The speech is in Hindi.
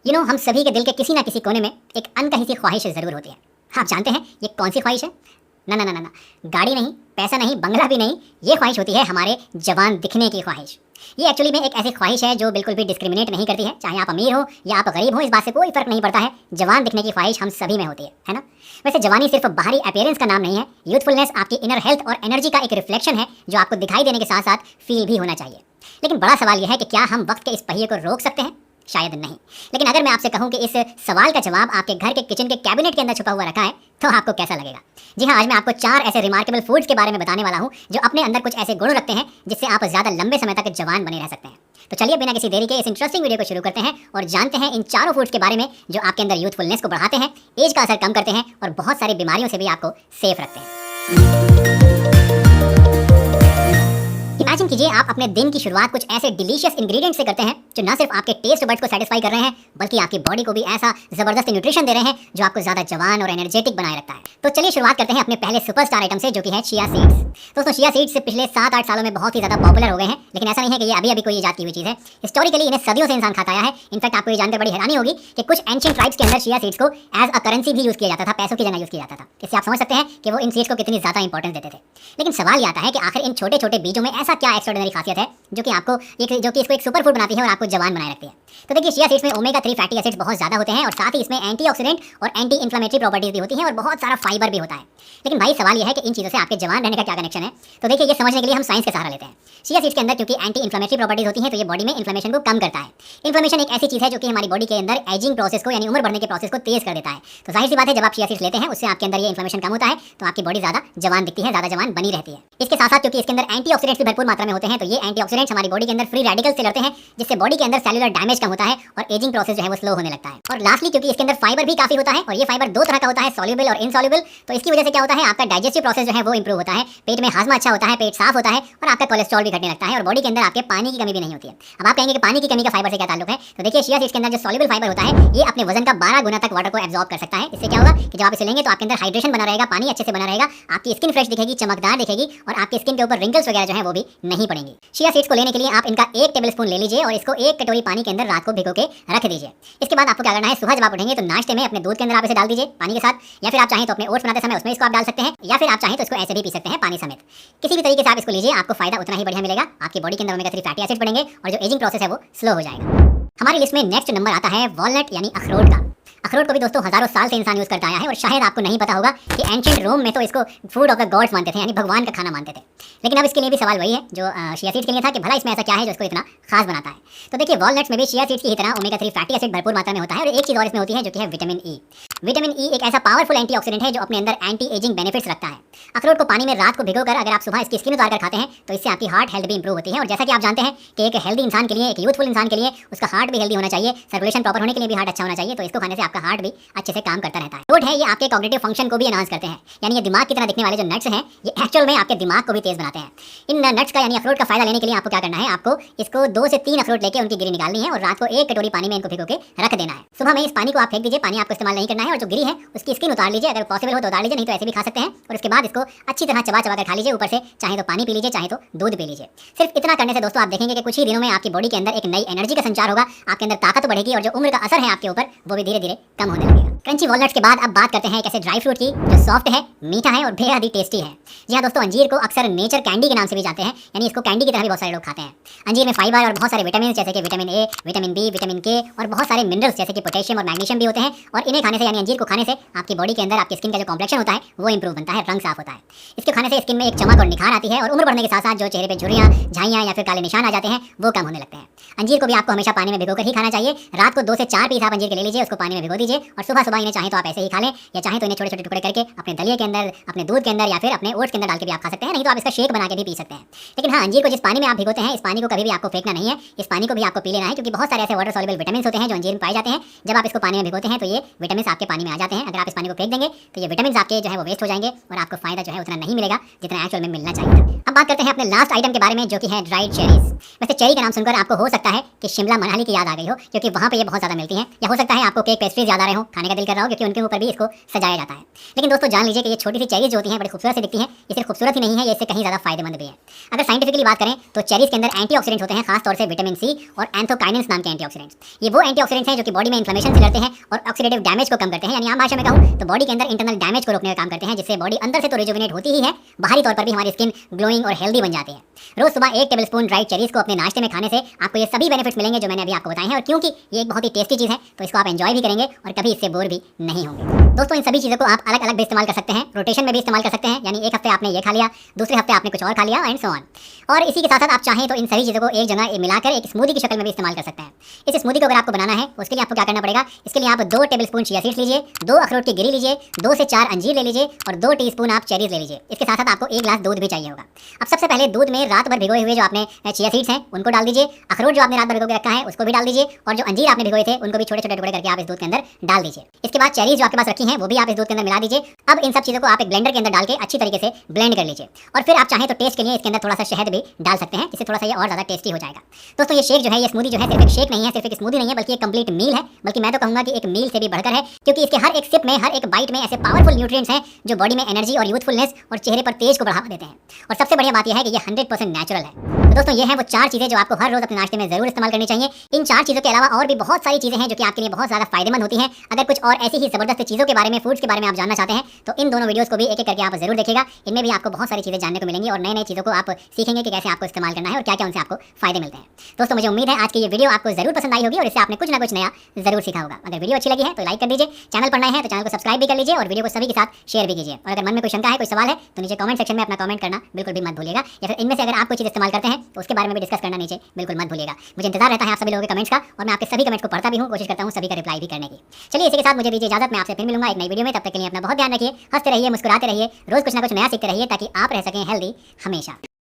हम सभी के दिल के किसी ना किसी कोने में एक अनकही सी ख्वाहिश ज़रूर होती है। आप जानते हैं ये कौन सी ख्वाहिश है? ना ना ना ना ना, गाड़ी नहीं, पैसा नहीं, बंगला भी नहीं, ये ख्वाहिश होती है हमारे जवान दिखने की ख्वाहिश। ये एक्चुअली में एक ऐसी ख्वाहिश है जो बिल्कुल भी डिस्क्रिमिनेट नहीं करती है, चाहे आप अमीर हो या आप गरीब हो, इस बात से कोई फर्क नहीं पड़ता है। जवान दिखने की ख्वाहिश हम सभी में होती है ना? वैसे जवानी सिर्फ बाहरी अपीयरेंस का नाम नहीं है। यूथफुलनेस आपकी इनर हेल्थ और एनर्जी का एक रिफ्लेक्शन है जो आपको दिखाई देने के साथ साथ फील भी होना चाहिए। लेकिन बड़ा सवाल यह है कि क्या हम वक्त के इस पहिए को रोक सकते हैं? शायद नहीं। लेकिन अगर मैं आपसे कहूं कि इस सवाल का जवाब आपके घर के किचन के कैबिनेट के अंदर छुपा हुआ रखा है, तो आपको कैसा लगेगा? जी हाँ, आज मैं आपको 4 ऐसे रिमार्केबल फूड्स के बारे में बताने वाला हूं जो अपने अंदर कुछ ऐसे गुण रखते हैं जिससे आप ज़्यादा लंबे समय तक जवान बने रह सकते हैं। तो चलिए बिना किसी देरी के इस इंटरेस्टिंग वीडियो को शुरू करते हैं और जानते हैं इन चारों फूड्स के बारे में जो आपके अंदर यूथफुलनेस को बढ़ाते हैं, एज का असर कम करते हैं और बहुत सारी बीमारियों से भी आपको सेफ रखते हैं। इमेजिन कीजिए आप अपने दिन की शुरुआत कुछ ऐसे डिलीशियस इंग्रेडिएंट्स से करते हैं जो ना सिर्फ आपके टेस्ट बड्स को सेटिस्फाई कर रहे हैं बल्कि आपकी बॉडी को भी ऐसा जबरदस्त न्यूट्रिशन दे रहे हैं जो आपको ज्यादा जवान और एनर्जेटिक बनाए रखता है। तो चलिए शुरुआत करते हैं अपने पहले सुपरस्टार आइटम से, जो कि है चिया सीड्स। दोस्तों, चिया सीड्स से पिछले 7-8 सालों में बहुत ही ज्यादा पॉपुलर हो गए हैं, लेकिन ऐसा नहीं है कि ये अभी कोई इजाद की हुई चीज है। हिस्टोरिकली इन्हें सदियों से इंसान खाता आया है। इनफैक्ट आपको ये जानकर बड़ी हैरानी होगी कि कुछ एंशिएंट ट्राइब्स के अंदर चिया सीड्स को एज अ करेंसी भी यूज किया जाता था, पैसों की जगह यूज किया जाता था। इससे आप समझ सकते हैं कि वो इन सीड्स को कितनी ज्यादा इंपॉर्टेंस देते थे। लेकिन सवाल ये आता है कि आखिर इन छोटे छोटे बीजों में ऐसा क्या एक्स्ट्राऑर्डिनरी खासियत है जो कि इसको एक सुपर फूड बनाती है और आपको जवान बनाए रखती है। तो देखिए, चिया सीड्स में ओमेगा 3 फैटी एसिड्स बहुत ज्यादा होते हैं और साथ ही इसमें एंटीऑक्सीडेंट और एंटी इन्फ्लेमेटरी प्रॉपर्टीज भी होती हैं और बहुत सारा फाइबर भी होता है। लेकिन भाई सवाल यह है कि इन चीज़ों से आपके जवान रहने का क्या कनेक्शन है? तो देखिए, ये समझने के लिए हम साइंस का सहारा लेते हैं। चिया सीड्स के अंदर क्योंकि एंटी इन्फ्लेमेटरी प्रॉपर्टीज होती हैं तो ये बॉडी में इन्फ्लेमेशन को कम करता है। इन्फ्लेमेशन एक ऐसी चीज़ है जो कि हमारी बॉडी के अंदर एजिंग प्रोसेस को, यानी उम्र बढ़ने के प्रोसेस को तेज कर देता है। तो जाहिर सी बात है, जब आप चिया सीड्स लेते हैं उससे आपके अंदर ये इन्फ्लेमेशन कम होता है तो आपकी बॉडी ज़्यादा जवान दिखती है, ज़्यादा जवान बनी रहती है। इसके साथ साथ क्योंकि इसके अंदर एंटीऑक्सीडेंट्स भी भरपूर मात्रा में होते हैं तो ये एंटीऑक्सीडेंट्स हमारी बॉडी के अंदर फ्री रेडिकल्स से लड़ते हैं, जिससे बॉडी के अंदर सेलुलर डैमेज कम होता है और एजिंग प्रोसेस जो है वो स्लो होने लगता है। और लास्टली क्योंकि इसके अंदर फाइबर भी काफी होता है और ये फाइबर 2 तरह का होता है, सॉल्युबल और इनसॉल्युबल। तो इसकी वजह से क्या होता है, आपका डाइजेस्टिव प्रोसेस जो है वो इंप्रूव होता है, पेट में हाजमा अच्छा होता है, पेट साफ होता है और आपका कोलेस्ट्रॉल भी घटने लगता है और बॉडी के अंदर आपके पानी की कमी भी नहीं होती है। अब आप कहेंगे कि पानी की कमी का फाइबर से क्या ताल्लुक है? तो देखिए, चिया सीड्स के अंदर जो सॉल्युबल फाइबर होता है ये अपने वजन का 12 गुना तक वाटर को एब्जॉर्ब कर सकता है। इससे क्या होगा कि जब आप इसे लेंगे तो आपके अंदर हाइड्रेशन बना रहेगा, पानी अच्छे से बना रहेगा, आपकी स्किन फ्रेश दिखेगी, चमकदार दिखेगी और आपकी स्किन के ऊपर रिंकल्स वगैरह जो है वो भी नहीं पड़ेंगी। चिया सीड्स को लेने के लिए आप इनका 1 टेबलस्पून ले लीजिए और इसको 1 कटोरी पानी के अंदर रात को भिगो के रख दीजिए। इसके बाद आपको क्या करना है, सुबह जब आप उठेंगे तो नाश्ते में अपने दूध के अंदर आप इसे डाल दीजिए पानी के साथ, या फिर आप चाहें तो अपने ओट्स बनाते समय उसमें इसको आप डाल सकते हैं, या फिर आप चाहें तो इसको ऐसे भी पी सकते हैं पानी समेत। किसी भी तरीके से आप इसको लीजिए, आपको फायदा उतना ही बढ़िया मिलेगा। आपकी बॉडी के अंदर ओमेगा 3 फैटी एसिड्स बढ़ेंगे और जो एजिंग प्रोसेस है वो स्लो हो जाएगा। हमारी लिस्ट में नेक्स्ट नंबर आता है वॉलनट यानी अखरोट का। अखरोट को भी दोस्तों हजारों साल से इंसान यूज करता आया है और शायद आपको नहीं पता होगा कि एंशिएंट रोम में तो इसको फूड ऑफ द गॉड्स मानते थे, यानी भगवान का खाना मानते थे। लेकिन अब इसके लिए भी सवाल वही है जो चिया सीड्स के लिए था कि भला इसमें ऐसा क्या है जो इसको इतना खास बनाता है। तो देखिए, वॉलनट्स में भी चिया सीड्स की तरह ओमेगा 3 फैटी एसिड भरपूर मात्रा में होता है और एक चीज और इसमें होती है जो कि है विटामिन ई। विटामिन ई एक ऐसा पावरफुल एंटीऑक्सीडेंट है जो अपने अंदर एंटी एजिंग बेनिफिट्स रखता है। अखरोट को पानी में रात को भिगोकर अगर आप सुबह इसकी स्किन उतार कर खाते हैं तो इससे आपकी हार्ट हेल्थ भी इंप्रूव होती है। और जैसा कि आप जानते हैं कि एक हेल्दी इंसान के लिए, एक यूथफुल इंसान के लिए उसका हार्ट भी हेल्दी होना चाहिए, सर्कुलेशन प्रॉपर होने के लिए भी हार्ट अच्छा होना चाहिए। तो इसको खाने से आपका हार्ट भी अच्छे से काम करता रहता है। अखरोट है ये आपके कॉग्निटिव फंक्शन को भी एनहांस करते हैं, यानी ये दिमाग की तरह दिखने वाले जो नट्स हैं ये एक्चुअल में आपके दिमाग को भी तेज बनाते हैं। इन नट्स का यानी अखरोट का फायदा लेने के लिए आपको क्या करना है, आपको इसको 2 से 3 अखरोट लेके उनकी गिरी निकालनी है और रात को 1 कटोरी पानी में इनको भिगो के रख देना है। सुबह में इस पानी को आप फेंक दीजिए, पानी आपको इस्तेमाल नहीं करना है और जो गिरी है उसकी स्किन उतार लीजिए, अगर पॉसिबल हो तो उतार लीजिए, नहीं तो ऐसे भी खा सकते हैं। और उसके बाद इसको अच्छी तरह चबा चबा कर खा लीजिए, ऊपर से चाहे तो पानी पी लीजिए, चाहे तो दूध पी लीजिए। सिर्फ इतना करने से दोस्तों आप देखेंगे कि कुछ ही दिनों में आपकी बॉडी के अंदर एक नई एनर्जी का संचार होगा, आपके अंदर ताकत बढ़ेगी और जो उम्र का असर है आपके ऊपर वो भी धीरे धीरे कम होने लगेगा। क्रंची वॉलनट्स के बाद अब बात करते हैं एक ऐसे ड्राई फ्रूट की जो सॉफ्ट है, मीठा है और बेहद ही टेस्टी है। जी हाँ दोस्तों, अंजीर को अक्सर नेचर कैंडी के नाम से भी जानते हैं, यानी इसको कैंडी की तरह भी बहुत सारे लोग खाते हैं। अंजीर में फाइबर और बहुत सारे विटामिन जैसे कि vitamin A, vitamin B, vitamin K और बहुत सारे मिनरल्स जैसे कि पोटेशियम और मैग्नीशियम भी होते हैं। और इन्हें खाने से, यानी अंजीर को खाने से आपकी बॉडी के अंदर आपकी स्किन का जो कॉम्प्लेक्शन होता है वो इंप्रूव बनता है, रंग साफ होता है। इसके खाने से स्किन में एक चमक और निखार आती है और उम्र बढ़ने के साथ साथ जो चेहरे पे झुर्रियां, झाइयां या फिर काले निशान आ जाते हैं वो कम होने लगते हैं। अंजीर को भी आपको हमेशा पानी में भिगोकर ही खाना चाहिए। रात को 2 से 4 पीस आप अंजीर के ले लीजिए, उसको पानी में भिगो दीजिए और सुबह सुबह इन्हें चाहे तो आप ऐसे ही खा लें, या चाहे तो इन्हें छोटे छोटे टुकड़े करके अपने दलिए के अंदर, अपने दूध के अंदर या फिर अपने ओट्स के अंदर डाल के भी आप खा सकते हैं, नहीं तो आप इसका शेक बना के भी पी सकते हैं। लेकिन हाँ, अंजीर को जिस पानी में आप भिगोते हैं इस पानी को कभी भी आपको फेंकना नहीं है, इस पानी को भी आपको पी लेना है, क्योंकि बहुत सारे ऐसे वाटर सॉल्युबल विटामिन होते हैं जो अंजीर में पाए जाते हैं। जब आप इसको पानी में भिगोते हैं तो ये विटामिन आपके पानी में आ जाते हैं। अगर आप इस पानी को फेंक देंगे तो ये विटामिन आपके जो है वो वेस्ट हो जाएंगे और आपको फायदा जो है उतना नहीं मिलेगा जितना एक्चुअल में मिलना चाहिए। अब बात करते हैं अपने लास्ट आइटम के बारे में जो कि है ड्राइड चेरीज। वैसे चेरी का नाम सुनकर आपको हो सकता है कि शिमला मनाली की याद आ गई हो, क्योंकि वहाँ पे ये बहुत ज़्यादा मिलती हैं, या हो सकता है आपको केक पेस्ट्रीज याद आ रहे हो, खाने का दिल फील कर रहा हो, क्योंकि उनके ऊपर भी इसको सजाया जाता है। लेकिन दोस्तों जान लीजिए कि ये छोटी सी चेरीज जो होती हैं बड़ी खूबसूरत सी दिखती हैं, ये सिर्फ खूबसूरत ही नहीं है, ये इससे कहीं ज़्यादा फायदेमंद भी है। अगर साइंटिफिकली बात करें तो चेरीज के अंदर एंटीऑक्सीडेंट्स होते हैं, खासतौर से विटामिन सी और एंथोकाइनिन्स नाम के एंटीऑक्सीडेंट्स। ये वो एंटीऑक्सीडेंट्स हैं जो कि बॉडी में इन्फ्लेमेशन से लड़ते हैं और ऑक्सीडेटिव डैमेज को कम करते हैं। यानी आम भाषा में कहूँ तो बॉडी के अंदर इंटरनल डैमेज को रोकने का काम करते हैं, जिससे बॉडी अंदर से तो रिजुविनेट होती ही है, बाहरी तौर पर भी हमारी स्किन ग्लोइंग और हेल्दी बन जाती है। रोज सुबह 1 टेबलस्पून ड्राइड चेरीज को अपने नाश्ते में खाने से आपको ये सभी बेनिफिट्स मिलेंगे जो मैंने अभी आपको बताए हैं। और क्योंकि ये एक बहुत ही टेस्टी चीज़ है तो इसको आप एंजॉय भी करेंगे और कभी इससे बोर भी नहीं होंगे। दोस्तों इन सभी चीज़ों को आप अलग अलग भी इस्तेमाल कर सकते हैं, रोटेशन में भी इस्तेमाल कर सकते हैं। यानी एक हफ्ते आपने ये खा लिया, दूसरे हफ्ते आपने कुछ और खा लिया, एंड सो ऑन। और इसी के साथ साथ आप चाहें तो इन सभी चीज़ों को एक जगह मिलाकर एक स्मूदी की शक्ल में भी इस्तेमाल कर सकते हैं। इस स्मूदी को अगर आपको बनाना है उसके लिए आपको क्या करना पड़ेगा, इसके लिए आप 2 टेबलस्पून चिया सीड्स लीजिए, 2 अखरोट की गिरी लीजिए, 2 से 4 अंजीर ले लीजिए और 2 टीस्पून आप चेरीज ले लीजिए। इसके साथ साथ आपको 1 गिलास दूध भी चाहिए होगा। अब सबसे पहले दूध में रात भर भिगोए हुए जो आपने चिया सीड्स हैं उनको डाल दीजिए, अखरोट जो आपने रात भर भिगो के रखा है उसको भी डाल दीजिए, और जो अंजीर आपने भिगोए थे उनको भी छोटे छोटे टुकड़े करके आप इस दूध के अंदर डाल दीजिए। इसके बाद चेरीज जो आपके पास रखी हैं वो भी आप इस दूध के अंदर मिला दीजिए। अब इन सब चीज़ों को आप एक ब्लेंडर के अंदर डाल के अच्छी तरीके से ब्लेंड कर लीजिए, और फिर आप चाहें तो टेस्ट के लिए इसके अंदर थोड़ा सा शहद भी डाल सकते हैं, इससे थोड़ा सा ये और ज़्यादा टेस्टी हो जाएगा। दोस्तों ये शेक जो है, ये स्मूदी जो है, सिर्फ एक शेक नहीं है, सिर्फ एक स्मूदी नहीं है, बल्कि एक कंप्लीट मील है। बल्कि मैं तो कहूँगा कि एक मील से भी बढ़कर है, क्योंकि इसके हर एक सिप में, हर एक बाइट में ऐसे पावरफुल न्यूट्रिएंट्स हैं जो बॉडी में एनर्जी और यूथफुलनेस और चेहरे पर तेज को बढ़ावा देते हैं। और सबसे बढ़िया बात यह है कि ये 100% नेचुरल है। तो दोस्तों ये हैं वो 4 चीज़ें जो आपको हर रोज अपने नाश्ते में जरूर इस्तेमाल करनी चाहिए। इन 4 चीज़ों के अलावा और भी बहुत सारी चीज़ें हैं जो कि आपके लिए बहुत ज़्यादा फायदेमंद होती हैं। अगर कुछ और ऐसी ही जबरदस्त चीज़ों के बारे में, फूड्स के बारे में आप जानना चाहते हैं तो इन दोनों वीडियोस को भी एक एक करके आप जरूर देखिएगा। इनमें भी आपको बहुत सारी चीज़ें जानने को मिलेंगी और नई नई चीज़ों को आप सीखेंगे कि कैसे आपको इस्तेमाल करना है और क्या क्या उनसे आपको फायदे मिलते हैं। दोस्तों मुझे उम्मीद है आज की ये वीडियो आपको जरूर पसंद आई होगी और इससे आपने कुछ ना कुछ नया जरूर सीखा होगा। अगर वीडियो अच्छी लगी है तो लाइक कर दीजिए, चैनल पर नए हैं तो चैनल को सब्सक्राइब भी कर लीजिए और वीडियो को सभी के साथ शेयर भी कीजिए। और अगर मन में कोई शंका है, कोई सवाल है तो नीचे कमेंट सेक्शन में अपना कमेंट करना बिल्कुल भी मत भूलिएगा। या फिर इनमें से अगर आप कोई चीज़ इस्तेमाल करते हैं तो उसके बारे में भी डिस्कस करना नीचे बिल्कुल मत भूलिएगा। मुझे इंतजार रहता है आप सभी लोगों के कमेंट्स का, और मैं आपके सभी कमेंट्स को पढ़ता भी हूँ, कोशिश करता हूँ सभी का रिप्लाई भी करने की। चलिए इसी के साथ मुझे दीजिए इजाजत, मैं आपसे फिर मिलूंगा एक नई वीडियो में। तब तक के लिए अपना बहुत ध्यान रखिए, हंसते रहिए, मुस्कुराते रहिए, रोज कुछ ना कुछ नया सीखते रहिए ताकि आप रह सकें हेल्दी हमेशा।